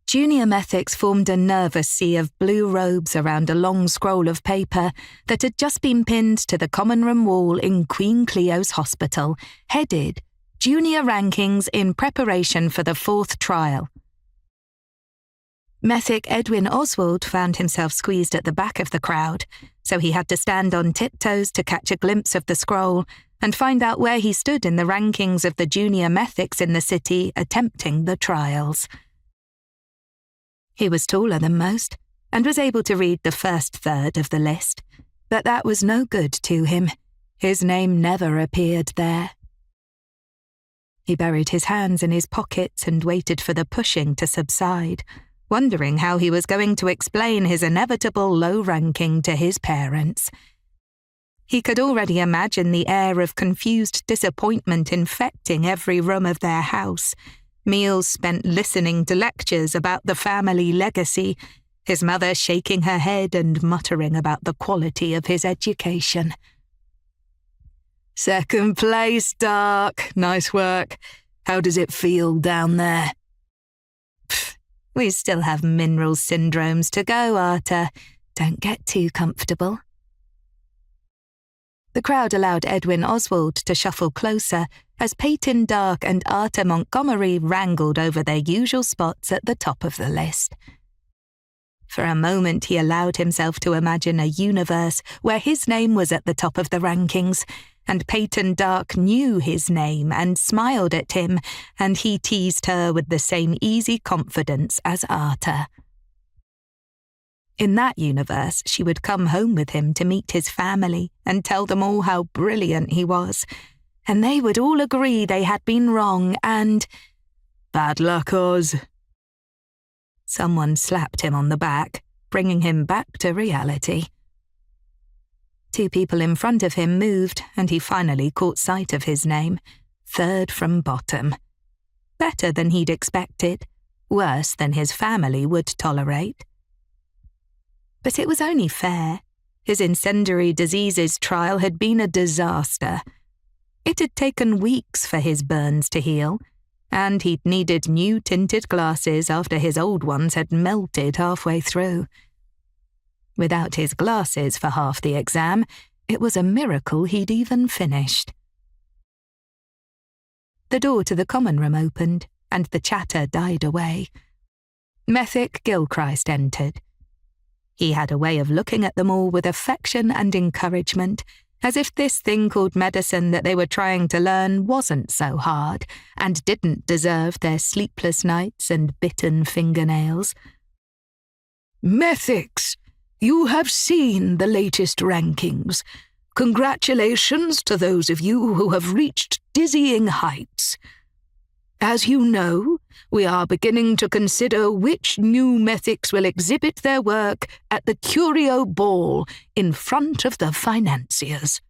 Junior Methics formed a nervous sea of blue robes around a long scroll of paper that had just been pinned to the common room wall in Queen Cleo's hospital, headed Junior Rankings in Preparation for the Fourth Trial. Methic Edwin Oswald found himself squeezed at the back of the crowd, so he had to stand on tiptoes to catch a glimpse of the scroll and find out where he stood in the rankings of the junior Methics in the city attempting the trials. He was taller than most, and was able to read the first third of the list, but that was no good to him. His name never appeared there. He buried his hands in his pockets and waited for the pushing to subside, wondering how he was going to explain his inevitable low ranking to his parents. He could already imagine the air of confused disappointment infecting every room of their house, meals spent listening to lectures about the family legacy, his mother shaking her head and muttering about the quality of his education. "Second place, Dark. Nice work. How does it feel down there?" "Pfft, we still have mineral syndromes to go, Arta. Don't get too comfortable." The crowd allowed Edwin Oswald to shuffle closer as Peyton Dark and Arta Montgomery wrangled over their usual spots at the top of the list. For a moment he allowed himself to imagine a universe where his name was at the top of the rankings, and Peyton Dark knew his name and smiled at him, and he teased her with the same easy confidence as Arta. In that universe, she would come home with him to meet his family and tell them all how brilliant he was, and they would all agree they had been wrong and— "Bad luck, Oz." Someone slapped him on the back, bringing him back to reality. Two people in front of him moved, and he finally caught sight of his name, third from bottom. Better than he'd expected, worse than his family would tolerate. But it was only fair. His incendiary diseases trial had been a disaster. It had taken weeks for his burns to heal, and he'd needed new tinted glasses after his old ones had melted halfway through. Without his glasses for half the exam, it was a miracle he'd even finished. The door to the common room opened, and the chatter died away. Methic Gilchrist entered. He had a way of looking at them all with affection and encouragement, as if this thing called medicine that they were trying to learn wasn't so hard and didn't deserve their sleepless nights and bitten fingernails. "Methics, you have seen the latest rankings. Congratulations to those of you who have reached dizzying heights. As you know, we are beginning to consider which new Methics will exhibit their work at the Curio Ball in front of the financiers.